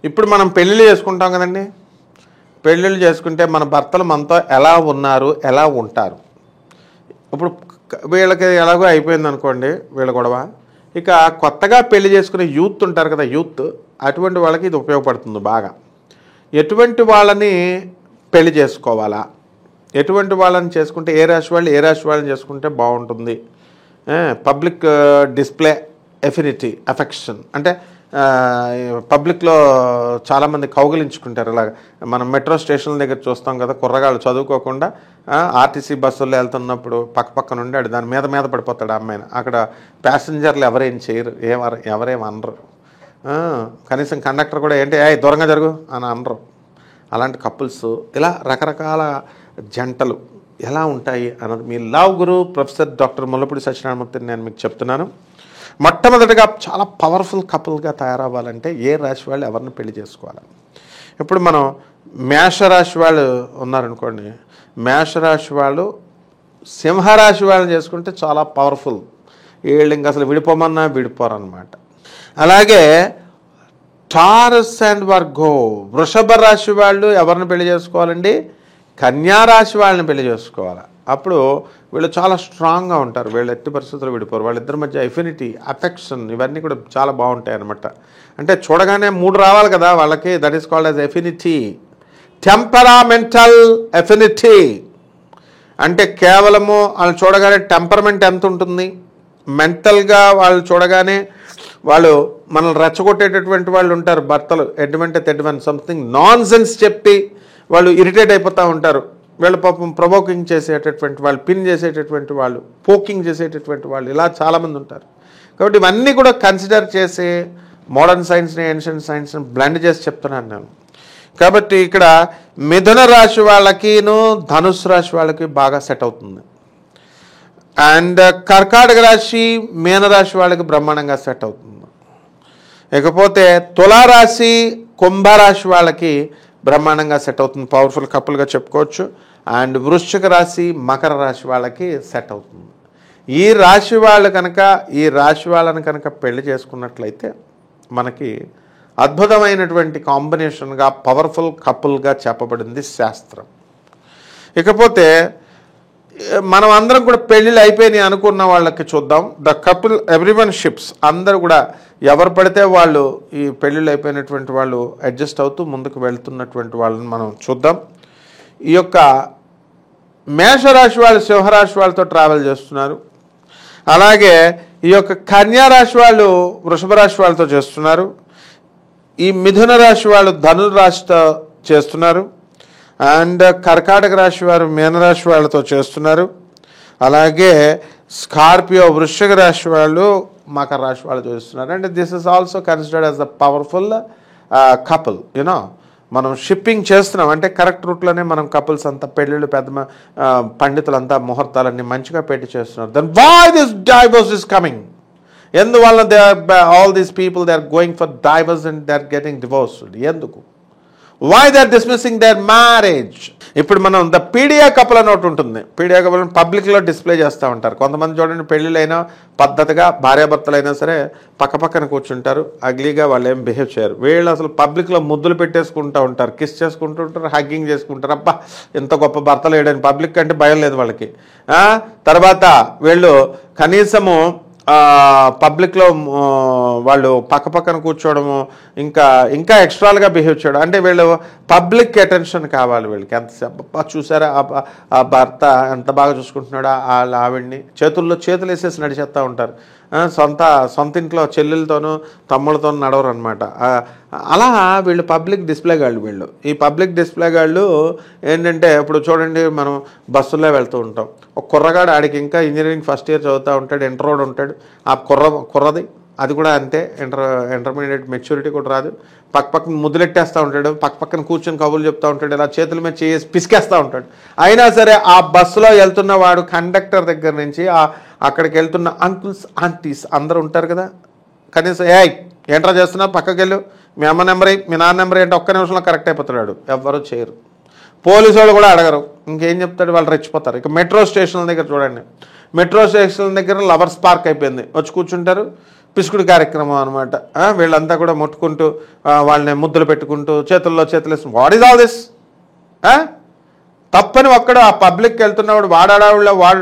ఇప్పుడు మనం పెళ్ళిళ్ళు చేసుకుంటాం కదండి. పెళ్ళిళ్ళు చేసుకుంటే మన భర్తలు మనతో ఎలా ఉన్నారు, ఎలా ఉంటారు. ఇప్పుడు వీళ్ళకి ఎలాగో అయిపోయింది అనుకోండి వీళ్ళ గొడవ. ఇక కొత్తగా పెళ్లి చేసుకునే యూత్ ఉంటారు కదా, యూత్, అటువంటి వాళ్ళకి ఇది ఉపయోగపడుతుంది బాగా. ఎటువంటి వాళ్ళని పెళ్లి చేసుకోవాలా, ఎటువంటి వాళ్ళని చేసుకుంటే ఏ రాశి వాళ్ళని చేసుకుంటే బాగుంటుంది. పబ్లిక్ డిస్ప్లే ఎఫినిటీ అఫెక్షన్ అంటే పబ్లిక్లో చాలామంది కౌగిలించుకుంటారు. ఇలాగ మనం మెట్రో స్టేషన్ల దగ్గర చూస్తాం కదా, కుర్రగాళ్ళు చదువుకోకుండా ఆర్టీసీ బస్సుల్లో వెళ్తున్నప్పుడు పక్కన ఉండి దాని మీద పడిపోతాడు అమ్మాయిని. అక్కడ ప్యాసింజర్లు ఎవరేం చేయరు, ఎవరేం అనరు. కనీసం కండక్టర్ కూడా ఏంటి దూరంగా జరుగు అని అనరు. అలాంటి కపుల్స్, ఇలా రకరకాల జంటలు ఎలా ఉంటాయి అన్నది మీ లవ్ గురు ప్రొఫెసర్ డాక్టర్ ముల్లపూడి సత్యనారాయణమూర్తిని నేను మీకు చెప్తున్నాను. మొట్టమొదటిగా చాలా పవర్ఫుల్ కపుల్గా తయారవ్వాలంటే ఏ రాశి వాళ్ళు ఎవరిని పెళ్లి చేసుకోవాలి. ఇప్పుడు మనం మేషరాశి వాళ్ళు ఉన్నారనుకోండి, మేషరాశి వాళ్ళు సింహరాశి వాళ్ళని చేసుకుంటే చాలా పవర్ఫుల్. వీళ్ళు ఇంక అసలు విడిపోమన్నా విడిపోరు అనమాట. అలాగే టారస్ అండ్ వర్గో వృషభ రాశి వాళ్ళు ఎవరిని పెళ్లి చేసుకోవాలండి, కన్యారాశి వాళ్ళని పెళ్లి చేసుకోవాలి. అప్పుడు వీళ్ళు చాలా స్ట్రాంగ్గా ఉంటారు, వీళ్ళు ఎట్టి పరిస్థితుల్లో విడిపోరు. వాళ్ళిద్దరి మధ్య ఎఫినిటీ, అఫెక్షన్ ఇవన్నీ కూడా చాలా బాగుంటాయి అన్నమాట. అంటే చూడగానే 3 రావాలి కదా వాళ్ళకి, that is called as affinity. Temperamental affinity అంటే కేవలము వాళ్ళు చూడగానే టెంపర్మెంట్ ఎంత ఉంటుంది, మెంటల్గా వాళ్ళు చూడగానే వాళ్ళు మనల్ని రెచ్చగొట్టేటటువంటి వాళ్ళు ఉంటారు భర్తలు. ఎటువంటి తెడ్వన్ సంథింగ్ నాన్ సెన్స్ చెప్పి వాళ్ళు ఇరిటేట్ అయిపోతూ ఉంటారు. వీళ్ళ పాపం ప్రొవోకింగ్ చేసేటటువంటి వాళ్ళు, పిన్ చేసేటటువంటి వాళ్ళు, పోకింగ్ చేసేటటువంటి వాళ్ళు, ఇలా చాలామంది ఉంటారు. కాబట్టి ఇవన్నీ కూడా కన్సిడర్ చేసి మోడర్న్ సైన్స్ని ఏన్షియంట్ సైన్స్ని బ్లెండ్ చేసి చెప్తున్నాను నేను. కాబట్టి ఇక్కడ మిథున రాశి వాళ్ళకిను ధనుసు రాశి వాళ్ళకి బాగా సెట్ అవుతుంది. అండ్ కర్కాటక రాశి మీనరాశి వాళ్ళకి బ్రహ్మాండంగా సెట్ అవుతుంది. ఇకపోతే తులారాశి కుంభరాశి వాళ్ళకి బ్రహ్మాండంగా సెట్ అవుతుంది, పవర్ఫుల్ కపుల్గా చెప్పుకోవచ్చు. అండ్ వృశ్చిక రాశి మకర రాశి వాళ్ళకి సెట్ అవుతుంది. ఈ రాశి వాళ్ళని కనుక పెళ్లి చేసుకున్నట్లయితే మనకి అద్భుతమైనటువంటి కాంబినేషన్గా పవర్ఫుల్ కపుల్గా చెప్పబడింది శాస్త్రం. ఇకపోతే మనం అందరం కూడా పెళ్ళిళ్ళు అయిపోయినాయి అనుకున్న వాళ్ళకి చూద్దాం. ద కపుల్ ఎవ్రీవన్ షిప్స్, అందరూ కూడా ఎవరు పడితే వాళ్ళు ఈ పెళ్ళిళ్ళు అయిపోయినటువంటి వాళ్ళు అడ్జస్ట్ అవుతూ ముందుకు వెళ్తున్నటువంటి వాళ్ళని మనం చూద్దాం. ఈ యొక్క మేషరాశి వాళ్ళు సింహరాశి వాళ్ళతో ట్రావెల్ చేస్తున్నారు. అలాగే ఈ యొక్క కన్యారాశి వాళ్ళు వృషభ రాశి వాళ్ళతో చేస్తున్నారు. ఈ మిథున రాశి వాళ్ళు ధనురాశితో చేస్తున్నారు. అండ్ కర్కాటక రాశి వారు మీనరాశి వాళ్ళతో చేస్తున్నారు. అలాగే స్కార్పియో వృశ్చిక రాశి వాళ్ళు మకర రాశి వాళ్ళు చేస్తున్నారు. And this is also considered as the powerful couple. You know మనం షిప్పింగ్ చేస్తున్నాం అంటే కరెక్ట్ రూట్లోనే మనం కపుల్స్ అంతా పెళ్ళిళ్ళు పెద్ద పండితులంతా ముహూర్తాలన్నీ మంచిగా పెట్టి చేస్తున్నారు. Then why this divorce is coming? ఎందువల్ల all these people they are going for divorce and they are getting divorced? ఎందుకు? Why they are dismissing their marriage? ఇప్పుడు మనం ద పీడియా కపుల్ అని ఒకటి ఉంటుంది. పీడియా కపుల్ పబ్లిక్లో డిస్ప్లే చేస్తూ ఉంటారు. కొంతమంది చూడండి పెళ్ళిళ్ళైనా పద్ధతిగా భార్యాభర్తలైనా సరే పక్కన కూర్చుంటారు, అగ్లీగా వాళ్ళు ఏం బిహేవ్ చేయరు. వీళ్ళు అసలు పబ్లిక్లో ముద్దులు పెట్టేసుకుంటూ ఉంటారు, కిస్ చేసుకుంటూ ఉంటారు, హగ్గింగ్ చేసుకుంటారు. అబ్బా ఎంత గొప్ప భర్తలు వేయడానికి, పబ్లిక్ అంటే భయం లేదు వాళ్ళకి. తర్వాత వీళ్ళు కనీసము పబ్లిక్లో వాళ్ళు పక్కన కూర్చోవడము, ఇంకా ఎక్స్ట్రాలుగా బిహేవ్ చేయడం. అంటే వీళ్ళు పబ్లిక్ అటెన్షన్ కావాలి వీళ్ళకి. ఎంత చూసారా ఆ భర్త ఎంత బాగా చూసుకుంటున్నాడా ఆవిడ్ని, చేతులు వేసేసి నడిచేస్తూ ఉంటారు. సొంత ఇంట్లో చెల్లెలతోనూ తమ్ముళ్ళతోనూ నడవరు అనమాట. అలా వీళ్ళు పబ్లిక్ డిస్ప్లే గాళ్ళు. వీళ్ళు ఈ పబ్లిక్ డిస్ప్లే గాళ్ళు ఏంటంటే ఇప్పుడు చూడండి మనం బస్సుల్లో వెళ్తూ ఉంటాం, ఒక కుర్రగాడు ఆడికి ఇంకా ఇంజనీరింగ్ ఫస్ట్ ఇయర్ చదువుతూ ఉంటాడు, ఇంటర్రోడ్ ఉంటాడు. ఆ కుర్రది అది కూడా అంతే, ఇంటర్మీడియట్ మెచ్యూరిటీ కూడా రాదు. పక్కన ముద్దులెట్టేస్తూ ఉంటాడు, పక్కన కూర్చొని కబుర్లు చెప్తూ ఉంటాడు, ఇలా చేతుల మీద చేసి పిసికేస్తూ ఉంటాడు. అయినా సరే ఆ బస్సులో వెళ్తున్న వాడు కండక్టర్ దగ్గర నుంచి అక్కడికి వెళ్తున్న అంకుల్స్ ఆంటీస్ అందరూ ఉంటారు కదా, కనీసం ఏంట్రా చేస్తున్నా పక్కకి వెళ్ళు, మీ అమ్మ నెంబర్ మీ నాన్న నెంబర్ ఏంటి ఒక్క నిమిషంలో కరెక్ట్ అయిపోతున్నాడు. ఎవ్వరూ చేయరు. పోలీసు వాళ్ళు కూడా అడగరు, ఇంకేం చెప్తాడు, వాళ్ళు రెచ్చిపోతారు. ఇక మెట్రో స్టేషన్ల దగ్గర చూడండి, మెట్రో స్టేషన్ల దగ్గర లవర్స్ పార్క్ అయిపోయింది, వచ్చి కూర్చుంటారు, పిసుకుడు కార్యక్రమం అనమాట. వీళ్ళంతా కూడా ముట్టుకుంటూ వాళ్ళని ముద్దులు పెట్టుకుంటూ చేతుల్లో చేతులు వేసి, వాట్ ఈజ్ ఆల్ దిస్? తప్పని ఒక్కడు ఆ పబ్లిక్కి వెళ్తున్నవాడు వాడాడావిలో వాడు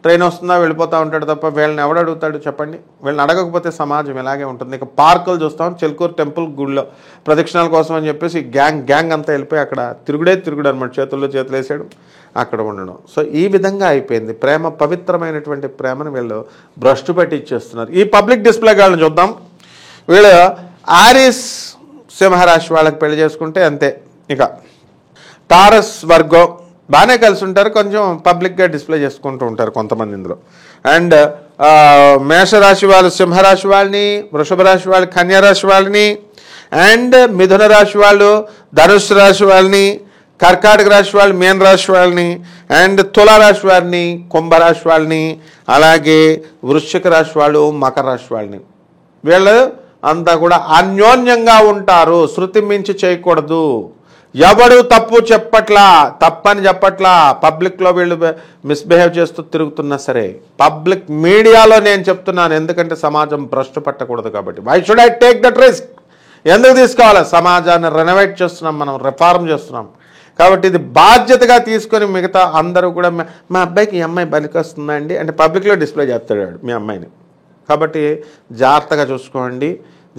ట్రైన్ వస్తుందా వెళ్ళిపోతూ ఉంటాడు తప్ప వీళ్ళని ఎవడు అడుగుతాడు చెప్పండి? వీళ్ళని అడగకపోతే సమాజం ఇలాగే ఉంటుంది. ఇక పార్కులు చూస్తాం, చిలుకూరు టెంపుల్ గుడిలో ప్రదక్షిణాల కోసం అని చెప్పేసి గ్యాంగ్ అంతా వెళ్ళిపోయి అక్కడ తిరుగుడు అనమాట, చేతుల్లో చేతులు వేసాడు, అక్కడ ఉండడం. సో ఈ విధంగా అయిపోయింది ప్రేమ. పవిత్రమైనటువంటి ప్రేమను వీళ్ళు భ్రష్టు పెట్టి ఇచ్చేస్తున్నారు. ఈ పబ్లిక్ డిస్ప్లే గాళ్ళని చూద్దాం. వీళ్ళు ఆరిస్ సింహరాశి వాళ్ళకి పెళ్లి చేసుకుంటే అంతే. ఇక టారస్ వర్గో బాగానే కలిసి ఉంటారు, కొంచెం పబ్లిక్గా డిస్ప్లే చేసుకుంటూ ఉంటారు కొంతమంది ఇందులో. అండ్ మేషరాశి వాళ్ళు సింహరాశి వాళ్ళని, వృషభ రాశి వాళ్ళు కన్యారాశి వాళ్ళని, అండ్ మిథున రాశి వాళ్ళు ధనుస్సు రాశి వాళ్ళని, కర్కాటక రాశి వాళ్ళు మీన రాశి వాళ్ళని, అండ్ తులారాశి వారిని, కుంభరాశి వాళ్ళని, అలాగే వృశ్చిక రాశి వాళ్ళు మకర రాశి వాళ్ళని. వీళ్ళు అంతా కూడా అన్యోన్యంగా ఉంటారు, శృతి మించి చేయకూడదు. ఎవడు తప్పని చెప్పట్లా. పబ్లిక్లో వీళ్ళు మిస్బిహేవ్ చేస్తూ తిరుగుతున్నా సరే, పబ్లిక్ మీడియాలో నేను చెప్తున్నాను, ఎందుకంటే సమాజం భ్రష్టు పట్టకూడదు కాబట్టి. Why should I take that risk? ఎందుకు తీసుకోవాలి? సమాజాన్ని రెనోవేట్ చేస్తున్నాం, మనం రిఫార్మ్ చేస్తున్నాం కాబట్టి ఇది బాధ్యతగా తీసుకొని మిగతా అందరూ కూడా మా అబ్బాయికి ఈ అమ్మాయి పనికొస్తుందండి అంటే పబ్లిక్లో డిస్ప్లే చేస్తాడు మీ అమ్మాయిని. కాబట్టి జాగ్రత్తగా చూసుకోండి,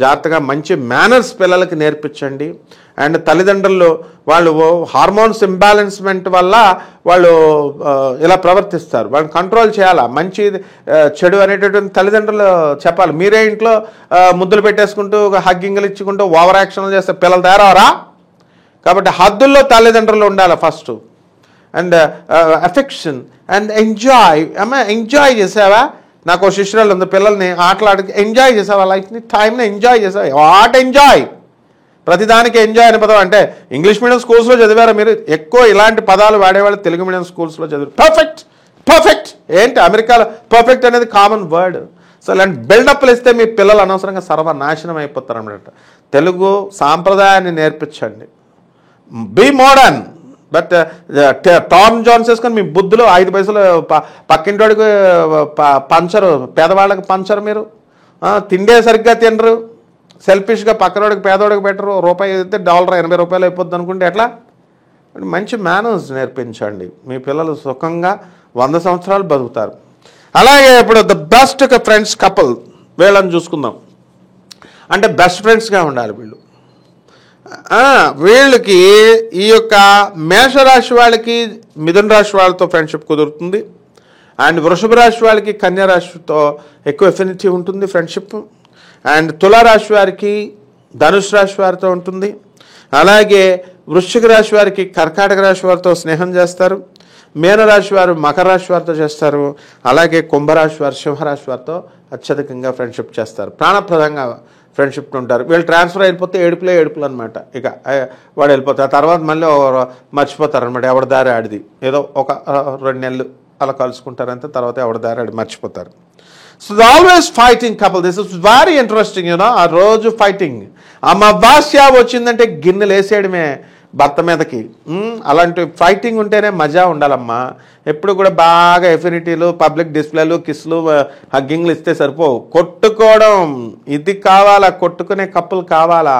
జాగ్రత్తగా మంచి మేనర్స్ పిల్లలకి నేర్పించండి. అండ్ తల్లిదండ్రులు వాళ్ళు హార్మోన్స్ ఇంబ్యాలెన్స్మెంట్ వల్ల వాళ్ళు ఇలా ప్రవర్తిస్తారు, వాళ్ళని కంట్రోల్ చేయాలా. మంచి చెడు అనేటటువంటి తల్లిదండ్రులు చెప్పాలి. మీరే ఇంట్లో ముద్దులు పెట్టేసుకుంటూ హగ్గింగ్లు ఇచ్చుకుంటూ ఓవర్ యాక్షన్లు చేస్తే పిల్లలు తయారవరా? కాబట్టి హద్దుల్లో తల్లిదండ్రులు ఉండాలి first. And affection and enjoy చేసావా? నాకు శిష్యురాలు ఉంది, పిల్లల్ని ఆటలాడి ఎంజాయ్ చేసావా, లైఫ్ని టైంని ఎంజాయ్ చేసావా? What enjoy? ప్రతిదానికి ఎంజాయ్ అనే పదం. అంటే ఇంగ్లీష్ మీడియం స్కూల్స్లో చదివారా మీరు? ఎక్కువ ఇలాంటి పదాలు వాడేవాళ్ళు తెలుగు మీడియం స్కూల్స్లో చదివారు. పర్ఫెక్ట్ ఏంటి అమెరికాలో పర్ఫెక్ట్ అనేది కామన్ వర్డ్. సో ఇలాంటి బిల్డప్లు ఇస్తే మీ పిల్లలు అనవసరంగా సర్వనాశనం అయిపోతారు అన్నమాట. తెలుగు సాంప్రదాయాన్ని నేర్పించండి. Be modern, but torn jeans వేసుకొని మీ బుద్ధులు 5 పైసలు పక్కింటోడికి పంచరు, పేదవాళ్ళకి పంచరు, మీరు తిండే సరిగ్గా తినరు, సెల్ఫిష్గా పక్కనోడికి పేదవాడికి పెట్టరు. రూపాయి అయితే $80 అయిపోద్ది అనుకుంటే ఎట్లా? మంచి మేనర్స్ నేర్పించండి, మీ పిల్లలు సుఖంగా 100 సంవత్సరాలు బతుకుతారు. అలాగే ఇప్పుడు ద బెస్ట్ ఫ్రెండ్స్ కపుల్ వీళ్ళని చూసుకుందాం. అంటే బెస్ట్ ఫ్రెండ్స్గా ఉండాలి వీళ్ళు. వీళ్ళకి ఈ యొక్క మేషరాశి వాళ్ళకి మిథున రాశి వాళ్ళతో ఫ్రెండ్షిప్ కుదురుతుంది. అండ్ వృషభ రాశి వాళ్ళకి కన్యా రాశితో ఎక్కువ ఎఫినిటీ ఉంటుంది ఫ్రెండ్షిప్. అండ్ తులారాశి వారికి ధనుసు రాశి వారితో ఉంటుంది. అలాగే వృశ్చిక రాశి వారికి కర్కాటక రాశి వారితో స్నేహం చేస్తారు. మీనరాశి వారు మకర రాశి వారితో చేస్తారు. అలాగే కుంభరాశి వారు సింహరాశి వారితో అత్యధికంగా ఫ్రెండ్షిప్ చేస్తారు, ప్రాణప్రదంగా ఫ్రెండ్షిప్ ఉంటారు. వీళ్ళు ట్రాన్స్ఫర్ అయిపోతే ఏడుపులు అనమాట. ఇక వాడు వెళ్ళిపోతారు, తర్వాత మళ్ళీ మర్చిపోతారు అనమాట. ఎవరి దారి ఆడిది, ఏదో ఒక 2 నెలలు అలా కలుసుకుంటారంటే తర్వాత ఎవరి దారి ఆడి మర్చిపోతారు. So always fighting couple. This is very interesting. ఆ రోజు ఫైటింగ్. అమావాస్య వచ్చిందంటే గిన్నెలు వేసేయడమే భర్త మీదకి. అలాంటి ఫైటింగ్ ఉంటేనే మజా ఉండాలమ్మా. ఎప్పుడు కూడా బాగా ఎఫినిటీలు, పబ్లిక్ డిస్ప్లేలు, కిస్లు, హగ్గింగ్లు ఇస్తే సరిపోవు. కొట్టుకోవడం ఇది కావాలా, కొట్టుకునే కప్పులు కావాలా.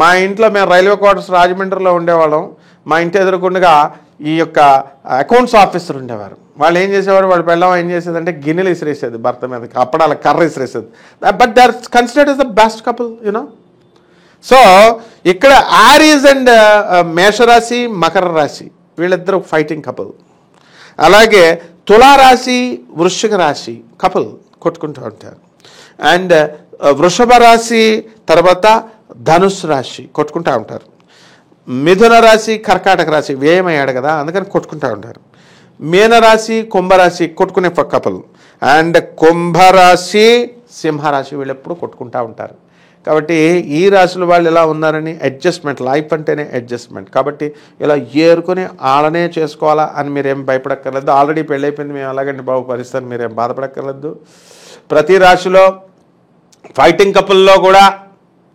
మా ఇంట్లో మేము రైల్వే క్వార్టర్స్ రాజమండ్రిలో ఉండేవాళ్ళం. మా ఇంటి ఎదురుకుండగా ఈ యొక్క అకౌంట్స్ ఆఫీసర్ ఉండేవారు. వాళ్ళు ఏం చేసేవారు, వాళ్ళు పెళ్ళం ఏం చేసేదంటే గిన్నెలు ఇసిరేసేది భర్త మీదకి, అప్పడాల కర్ర ఇసిరేసేది. But they are considered as the best couple, you know. So ఇక్కడ ఆరీస్ అండ్ మేషరాశి మకర రాశి వీళ్ళిద్దరూ ఫైటింగ్ కపుల్. అలాగే తులారాశి వృశ్చిక రాశి కపుల్ కొట్టుకుంటూ ఉంటారు. అండ్ వృషభ రాశి తర్వాత ధనుస్సు రాశి కొట్టుకుంటూ ఉంటారు. మిథున రాశి కర్కాటక రాశి వ్యయమయ్యాడు కదా, అందుకని కొట్టుకుంటూ ఉంటారు. మీనరాశి కుంభరాశి కొట్టుకునే కపుల్. అండ్ కుంభరాశి సింహరాశి వీళ్ళు ఎప్పుడు కొట్టుకుంటూ ఉంటారు. కాబట్టి ఈ రాశుల వాళ్ళు ఎలా ఉన్నారని అడ్జస్ట్మెంట్, లైఫ్ అంటేనే అడ్జస్ట్మెంట్. కాబట్టి ఇలా ఏరుకొని ఆడనే చేసుకోవాలా అని మీరేం భయపడక్కర్లేదు. ఆల్రెడీ పెళ్ళైపోయింది, మేము అలాగండి బాబు పరిస్థితి, మీరేం బాధపడక్కర్లేదు. ప్రతి రాశిలో ఫైటింగ్ కపుల్లో కూడా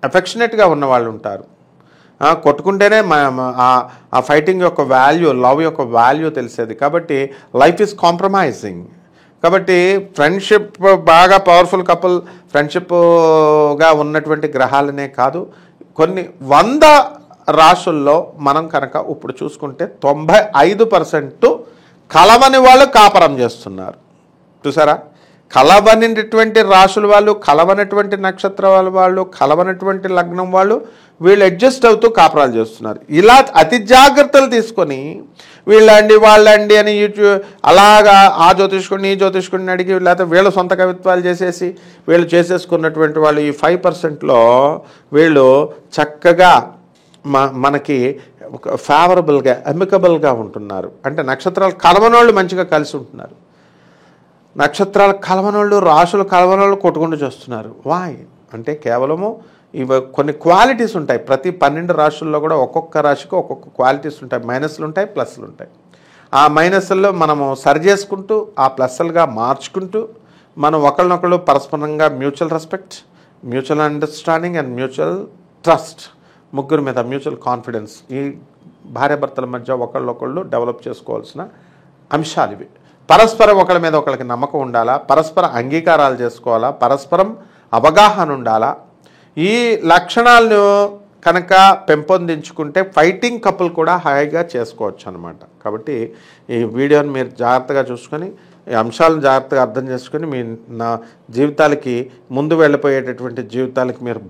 అఫెక్షనేట్గా ఉన్న వాళ్ళు ఉంటారు. కొట్టుకుంటేనే ఆ ఫైటింగ్ యొక్క వాల్యూ, లవ్ యొక్క వాల్యూ తెలిసేది. కాబట్టి లైఫ్ ఈజ్ కాంప్రమైజింగ్. కాబట్టి ఫ్రెండ్షిప్ బాగా పవర్ఫుల్ కపుల్ ఫ్రెండ్షిప్గా ఉన్నటువంటి గ్రహాలనే కాదు, కొన్ని 100 రాశుల్లో మనం కనుక ఇప్పుడు చూసుకుంటే 95% కలవని వాళ్ళు కాపరం చేస్తున్నారు. చూసారా? కలవనిటువంటి రాశుల వాళ్ళు, కలవనటువంటి నక్షత్రాల వాళ్ళు, కలవనటువంటి లగ్నం వాళ్ళు వీళ్ళు అడ్జస్ట్ అవుతూ కాపురాలు చేస్తున్నారు. ఇలా అతి జాగ్రత్తలు తీసుకొని వీళ్ళండి వాళ్ళండి అని అలాగా ఆ జ్యోతిష్కుడిని ఈ జ్యోతిష్కుడిని అడిగి, లేకపోతే వీళ్ళు సొంత కవిత్వాలు చేసేసి వీళ్ళు చేసేసుకున్నటువంటి వాళ్ళు ఈ 5%లో వీళ్ళు చక్కగా మనకి ఫేవరబుల్గా, అమికబుల్గా ఉంటున్నారు. అంటే నక్షత్రాలు కలవనోళ్ళు మంచిగా కలిసి ఉంటున్నారు, నక్షత్రాలు కలవనోళ్ళు, రాశులు కలవనోళ్ళు కొట్టుకుంటూ చేస్తున్నారు. వాయ్ అంటే కేవలము ఇవి కొన్ని క్వాలిటీస్ ఉంటాయి. ప్రతి 12 రాశుల్లో కూడా ఒక్కొక్క రాశికి ఒక్కొక్క క్వాలిటీస్ ఉంటాయి. మైనస్లు ఉంటాయి, ప్లస్లు ఉంటాయి. ఆ మైనస్ల్లో మనము సరి చేసుకుంటూ ఆ ప్లస్లుగా మార్చుకుంటూ మనం ఒకరినొకరు పరస్పరంగా mutual respect, mutual understanding and mutual trust, ముగ్గురు మీద మ్యూచువల్ కాన్ఫిడెన్స్, ఈ భార్యాభర్తల మధ్య ఒకళ్ళొకళ్ళు డెవలప్ చేసుకోవాల్సిన అంశాలు ఇవి. పరస్పరం ఒకళ్ళ మీద ఒకళ్ళకి నమ్మకం ఉండాలా, పరస్పర అంగీకారాలు చేసుకోవాలా, పరస్పరం అవగాహన ఉండాలా. ఈ లక్షణాలను కనుక పెంపొందించుకుంటే ఫైటింగ్ కపుల్ కూడా హాయిగా చేసుకోవచ్చు అన్నమాట. కాబట్టి ఈ వీడియోని మీరు జాగ్రత్తగా చూసుకొని, ఈ అంశాలను జాగ్రత్తగా అర్థం చేసుకొని మీ నా జీవితాలకి, ముందు వెళ్ళిపోయేటటువంటి జీవితాలకి మీరు